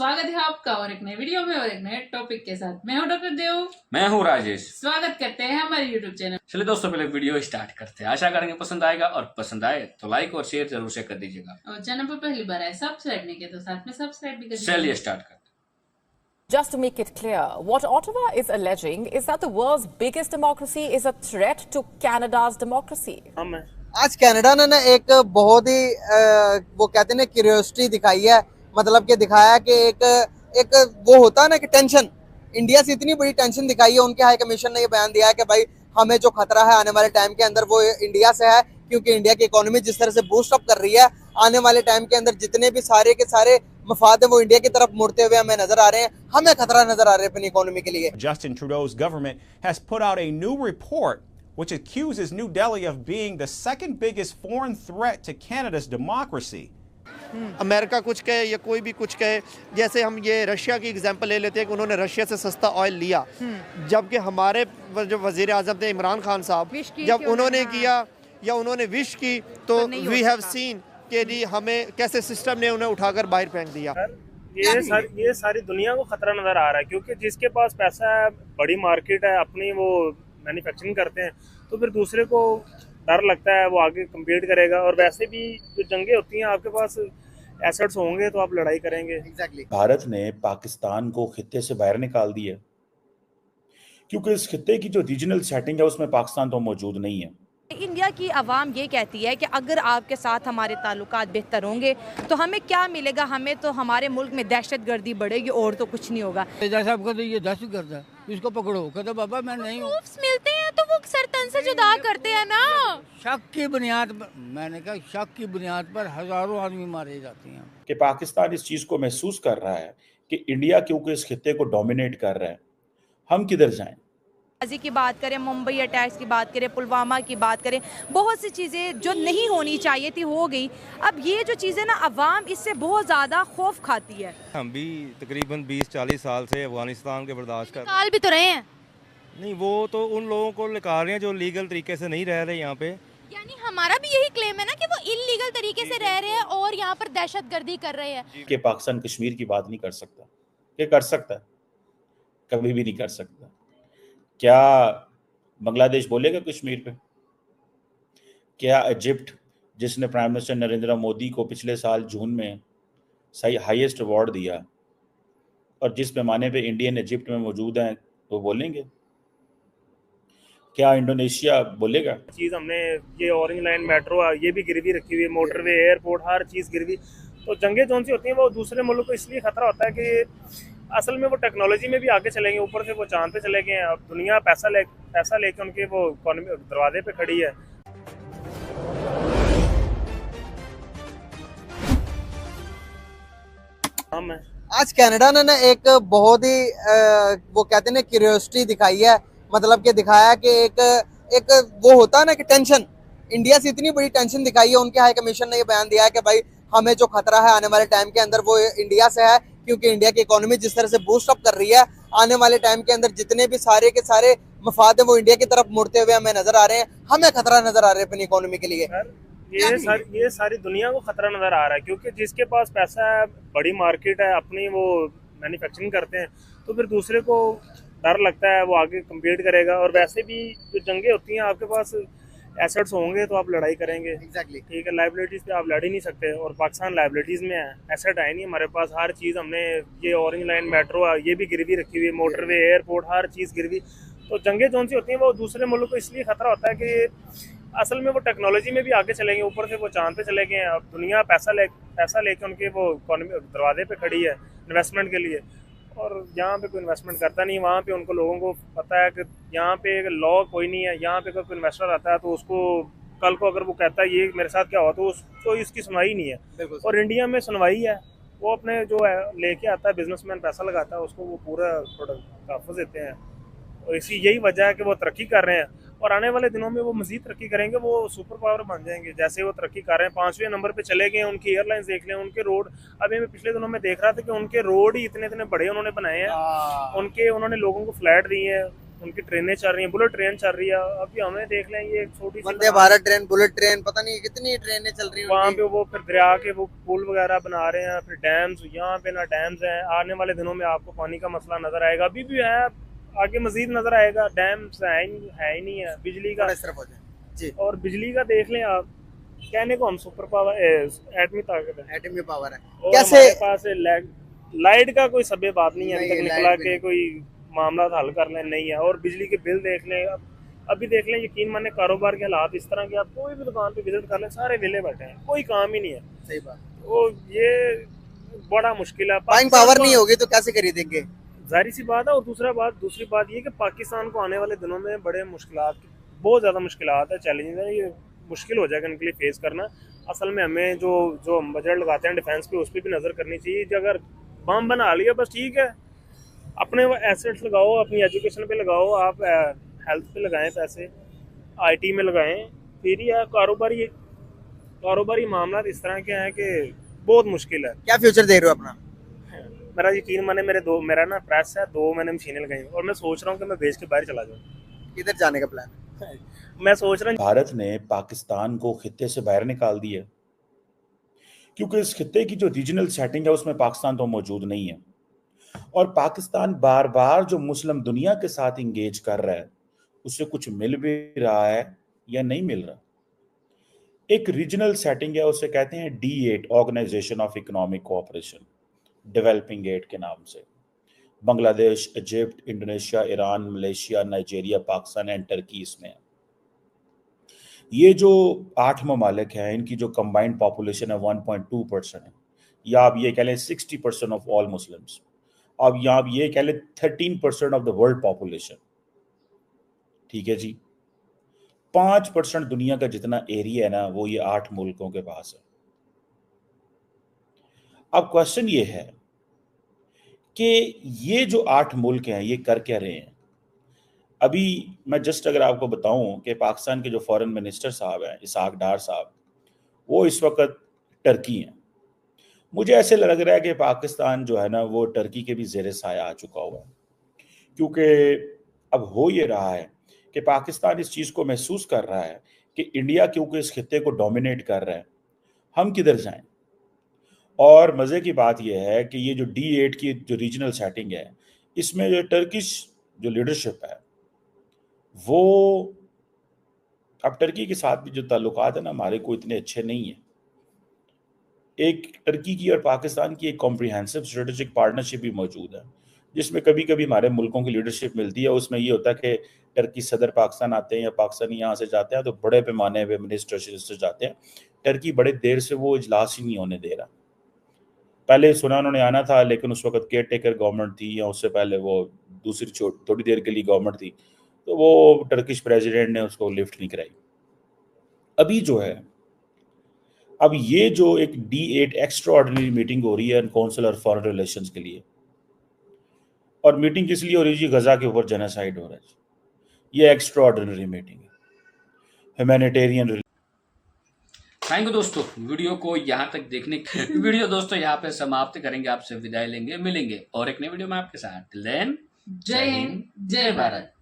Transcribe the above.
स्वागत है आपका और एक नए वीडियो में और एक नए टॉपिक के साथ। मैं हूं डॉक्टर देव। मैं हूं राजेश। स्वागत करते हैं हमारे यूट्यूब चैनल। चलिए दोस्तों, पहले वीडियो स्टार्ट करते हैं। आशा करेंगे पसंद आएगा और पसंद आए तो लाइक और शेयर जरूर से कर दीजिएगा और चैनल पर पहली बार आए सब्सक्राइब नहीं किया तो साथ में सब्सक्राइब भी कर दीजिए। चलिए स्टार्ट करते हैं। Just to make it clear, what Ottawa is alleging is that the world's biggest democracy is a threat to Canada's democracy. आज कनाडा ने ना एक बहुत ही वो कहते हैं ना क्यूरियोसिटी दिखाई है, मतलब कि दिखाया कि एक वो होता है ना कि टेंशन, इंडिया से इतनी बड़ी टेंशन दिखाई है। उनके हाई कमीशन ने ये बयान दिया है कि भाई हमें जो खतरा है आने वाले टाइम के अंदर वो इंडिया से है, क्योंकि इंडिया की इकोनॉमी जिस तरह से बूस्ट अप कर रही है, आने वाले टाइम के अंदर जितने भी सारे के सारे मफाद है वो इंडिया की तरफ मुड़ते हुए हमें नजर आ रहे हैं। हमें खतरा नजर आ रहा है अपनी इकोनॉमी के लिए। Justin Trudeau's government has put out a new report which accuses New Delhi of being the second biggest foreign threat to Canada's democracy. America कुछ कहे या कोई भी कुछ कहे, जैसे हम ये रशिया की एग्जांपल ले लेते हैं कि उन्होंने रशिया से सस्ता ऑयल लिया, जबकि हमारे जो वजीर आजम थे इमरान खान साहब, जब उन्होंने किया या उन्होंने विश की तो वी हैव सीन कि जी हमें कैसे सिस्टम ने उन्हें उठाकर बाहर फेंक दिया। ये सारी दुनिया को खतरा नजर आ रहा है, क्योंकि जिसके पास पैसा है, बड़ी मार्केट है, अपनी वो मैन्युफैक्चरिंग करते हैं, तो फिर दूसरे को डर लगता है वो आगे कम्पीट करेगा। और वैसे भी जो जंगें होती हैं, आपके पास एसेट्स होंगे तो आप लड़ाई करेंगे। एग्जैक्टली। भारत ने पाकिस्तान को खित्ते से बाहर निकाल दिया, क्योंकि इस खित्ते की जो रीजनल सेटिंग है उसमें पाकिस्तान तो मौजूद नहीं है। इंडिया की आवाम ये कहती है कि अगर आपके साथ हमारे ताल्लुकात बेहतर होंगे तो हमें क्या मिलेगा, हमें तो हमारे मुल्क में दहशतगर्दी बढ़ेगी और तो कुछ नहीं होगा। जैसा आप कहते ये दहशतगर्द है, इसको पकड़ो, कहते बाबा मैं नहीं हूँ। मिलते हैं तो वो सरतन से जुदा करते हैं ना। शक की बुनियाद पर, मैंने कहा शक की बुनियाद पर हजारों आदमी मारे जाते हैं। कि पाकिस्तान इस चीज को महसूस कर रहा है कि इंडिया क्योंकि इस खित्ते को डोमिनेट कर रहा है, हम किधर जाएं। की बात करें, मुंबई अटैक्स की बात करें, पुलवामा की बात करें, बहुत सी चीज़ें जो नहीं होनी चाहिए थी हो गई। अब ये जो चीज़ें ना अवाम इससे बहुत ज़्यादा खौफ खाती है। हम भी तकरीबन 20-40 साल से अफगानिस्तान के बर्दाश्त कर साल भी तो रहे हैं। नहीं, वो तो उन लोगों को निकाल रहे हैं जो लीगल तरीके से नहीं रह रहे यहाँ पे। यानी हमारा भी यही क्लेम है ना कि वो इल्लीगल तरीके से रह रहे हैं और यहाँ पर दहशतगर्दी कर रहे हैं। कि पाकिस्तान कश्मीर की बात नहीं कर सकता, कि कर सकता है, कभी भी नहीं कर सकता। क्या बांग्लादेश बोलेगा कश्मीर पे? क्या इजिप्ट, जिसने प्राइम मिनिस्टर नरेंद्र मोदी को पिछले साल जून में सही हाईएस्ट अवार्ड दिया और जिस पैमाने पे इंडियन इजिप्ट में मौजूद हैं, वो बोलेंगे? क्या इंडोनेशिया बोलेगा? चीज़ हमने ये ऑरेंज लाइन मेट्रो ये भी गिरवी रखी हुई है, मोटरवे, एयरपोर्ट, हर चीज़ गिरवी। तो जंगें जौन सी होती हैं वो दूसरे मुल्क को इसलिए खतरा होता है कि असल में वो टेक्नोलॉजी में भी आगे चलेंगे, ऊपर से वो चांद पे चले गए हैं। अब दुनिया पैसा लेके उनके वो इकोनॉमी दरवाजे पे खड़ी है। आज कनाडा ने ना एक बहुत ही वो कहते हैं ना क्यूरियोसिटी दिखाई है, मतलब कि दिखाया कि एक वो होता है ना कि टेंशन, इंडिया से इतनी बड़ी टेंशन दिखाई है। उनके हाई कमीशन ने ये बयान दिया है कि भाई हमें जो खतरा है आने वाले टाइम के अंदर वो इंडिया से है, क्योंकि इंडिया की इकोनॉमी जिस तरह से बूस्ट अप कर रही है, आने वाले टाइम के अंदर जितने भी सारे के सारे मफाद है वो इंडिया की तरफ मुड़ते हुए हमें नजर आ रहे हैं। हमें खतरा नजर आ रहा है अपनी इकोनॉमी के लिए। ये सारी दुनिया को खतरा नजर आ रहा है, क्योंकि जिसके पास पैसा है, बड़ी मार्केट है, अपनी वो मैन्युफैक्चरिंग करते हैं, तो फिर दूसरे को डर लगता है वो आगे कम्पीट करेगा। और वैसे भी जो जंगें होती हैं, आपके पास एसेट्स होंगे तो आप लड़ाई करेंगे। एग्जैक्टली। ठीक है, लाइबिलिटीज़ पे आप लड़ ही नहीं सकते, और पाकिस्तान लाइबिलिटीज़ में है, एसेट है नहीं हमारे पास। हर चीज़ हमने ये ऑरेंज लाइन मेट्रो ये भी गिरवी रखी हुई है, मोटरवे, एयरपोर्ट, हर चीज़ गिरवी। तो जंगें जौन सी होती हैं वो दूसरे मुल्क को इसलिए खतरा होता है कि असल में वो टेक्नोलॉजी में भी आगे चलेंगे, ऊपर से वो चांद पे चले गए हैं। अब दुनिया पैसा लेके उनके वो इकोनॉमी दरवाजे पे खड़ी है इन्वेस्टमेंट के लिए, और यहाँ पे कोई इन्वेस्टमेंट करता नहीं। वहाँ पे उनको लोगों को पता है कि यहाँ पे लॉ कोई नहीं है, यहाँ पे कोई इन्वेस्टर आता है तो उसको कल को अगर वो कहता है ये मेरे साथ क्या हुआ, तो उसको इसकी सुनवाई नहीं है। और इंडिया में सुनवाई है, वो अपने जो है लेके आता है, बिजनेसमैन पैसा लगाता है, उसको वो पूरा तहफ़्फ़ुज़ देते हैं। और इसी यही वजह है कि वो तरक्की कर रहे हैं, और आने वाले दिनों में वो मजीद तरक्की करेंगे, वो सुपर पावर बन जाएंगे। जैसे वो तरक्की कर रहे हैं, 5वें नंबर पे चले गए, उनकी एयरलाइंस देख लें, उनके रोड। अभी मैं पिछले दिनों में देख रहा था कि उनके रोड ही इतने बड़े उन्होंने बनाए हैं, उन्होंने लोगों को फ्लैट दिए हैं, उनकी ट्रेनें चल रही हैं, बुलेट ट्रेन चल रही है। अभी हमें देख लें ये छोटी सी Vande Bharat train, bullet train, पता नहीं कितनी ट्रेनें चल रही हैं वहाँ उनकी। पे वो फिर दरिया के वो पुल वगैरह बना रहे हैं, फिर डैम्स, यहाँ पे ना डैम्स हैं। आने वाले दिनों में आपको पानी का मसला नजर आएगा, अभी भी है, आगे मजीद नजर आएगा। डैम्स है ही नहीं है। बिजली का जी, और बिजली का देख लें आप, कहने को हम सुपर पावर एटमी ताकत है, एटमी पावर है। और कैसे हमारे पास लाइट का कोई सभ्य बात नहीं है अभी नहीं, तक लाइट निकला भी के कोई मामला हल कर लें, नहीं है। और बिजली के बिल देख लें, अभी देख लें, यकीन माने कारोबार के हालात इस तरह के, आप कोई भी दुकान पे विजिट कर लें, सारे विले बैठे हैं, कोई काम ही नहीं है। सही बात, वो ये बड़ा मुश्किल है। बाइंग पावर नहीं होगी तो कैसे खरीदेंगे? जाहिर सी बात है। और दूसरी बात ये कि पाकिस्तान को आने वाले दिनों में बड़े मुश्किलात, बहुत ज़्यादा मुश्किलात है, चैलेंजेस है, ये मुश्किल हो जाएगा इनके लिए फेस करना। असल में हमें जो हम बजट लगाते हैं डिफेंस पे, उस पर भी नज़र करनी चाहिए कि अगर बम बना लिया बस ठीक है, अपने एसेट्स लगाओ, अपनी एजुकेशन पे लगाओ, आप हेल्थ पे लगाएं पैसे, आईटी में लगाएं, फिर ही कारोबारी मामला इस तरह के हैं कि बहुत मुश्किल है। क्या फ्यूचर देख रहे हो अपना? मेरा यकीन माने मेरा ना प्रेस है, 2 मैंने मशीनें लगाई और मैं सोच रहा हूँ कि मैं बेच के बाहर चला जाऊँ। किधर जाने का प्लान है? मैं सोच रहा हूँ भारत ने पाकिस्तान को खित्ते से बाहर निकाल दिया, क्योंकि इस खित्ते की जो रीजनल सेटिंग है उसमें पाकिस्तान तो मौजूद नहीं है। और पाकिस्तान बार बार जो मुस्लिम दुनिया के साथ इंगेज कर रहा है, उससे कुछ मिल भी रहा है या नहीं मिल रहा। एक रीजनल सेटिंग है, उसे कहते हैं D8, organisation of economic cooperation, developing 8 के नाम से। Bangladesh, Egypt, Indonesia, Iran, Malaysia, Nigeria, Pakistan and Turkey इसमें है। ये जो 8 ममालिक हैं, इनकी जो कंबाइंड पॉपुलेशन है 1.2% है, या आप ये कह लें 60% ऑफ ऑल मुस्लिम्स। अब यहाँ आप ये कह लें 13% ऑफ द वर्ल्ड पॉपुलेशन, ठीक है जी। 5% दुनिया का जितना एरिया है ना, वो ये 8 मुल्कों के पास है। अब क्वेश्चन ये है कि ये जो 8 मुल्क हैं, ये कर क्या रहे हैं? अभी मैं जस्ट अगर आपको बताऊं कि पाकिस्तान के जो फॉरेन मिनिस्टर साहब हैं, इसहाक डार साहब, वो इस वक्त टर्की हैं। मुझे ऐसे लग रहा है कि पाकिस्तान जो है ना, वो टर्की के भी ज़ेरे साया आ चुका हुआ है, क्योंकि अब हो ये रहा है कि पाकिस्तान इस चीज़ को महसूस कर रहा है कि इंडिया क्योंकि इस खित्ते को डोमिनेट कर रहा है, हम किधर जाएं। और मज़े की बात यह है कि ये जो D8 की जो रीजनल सेटिंग है, इसमें जो टर्किश जो लीडरशिप है, वो अब टर्की के साथ भी जो ताल्लुकात है ना हमारे को इतने अच्छे नहीं है। एक टर्की की और पाकिस्तान की एक कॉम्प्रिहेंसिव स्ट्रेटेजिक पार्टनरशिप भी मौजूद है, जिसमें कभी कभी हमारे मुल्कों की लीडरशिप मिलती है। उसमें ये होता है कि टर्की सदर पाकिस्तान आते हैं या पाकिस्तानी यहाँ से जाते हैं, तो बड़े पैमाने पे मिनिस्टर जाते हैं। टर्की बड़े देर से वो इजलास ही नहीं होने दे रहा। पहले सुना उन्होंने आना था, लेकिन उस वक्त केयर टेकर गवर्नमेंट थी, या उससे पहले वो दूसरी थोड़ी देर के लिए गवर्नमेंट थी, तो वो टर्किश प्रेसिडेंट ने उसको लिफ्ट नहीं कराई। अभी जो है, अब ये जो एक D8 एक्स्ट्रा ऑर्डिनरी मीटिंग हो रही है काउंसिल और फॉरेन रिलेशंस के लिए, और मीटिंग किस लिए हो रही है? गजा के ऊपर जेनोसाइड हो रहा है। ये एक्स्ट्रा ऑर्डिनरी मीटिंग है, ह्यूमैनिटेरियन। थैंक यू दोस्तों, वीडियो को यहाँ तक देखने वीडियो दोस्तों यहाँ पे समाप्त करेंगे, आपसे विदाई लेंगे, मिलेंगे और एक नई वीडियो में आपके साथ। जय हिंद, जय भारत।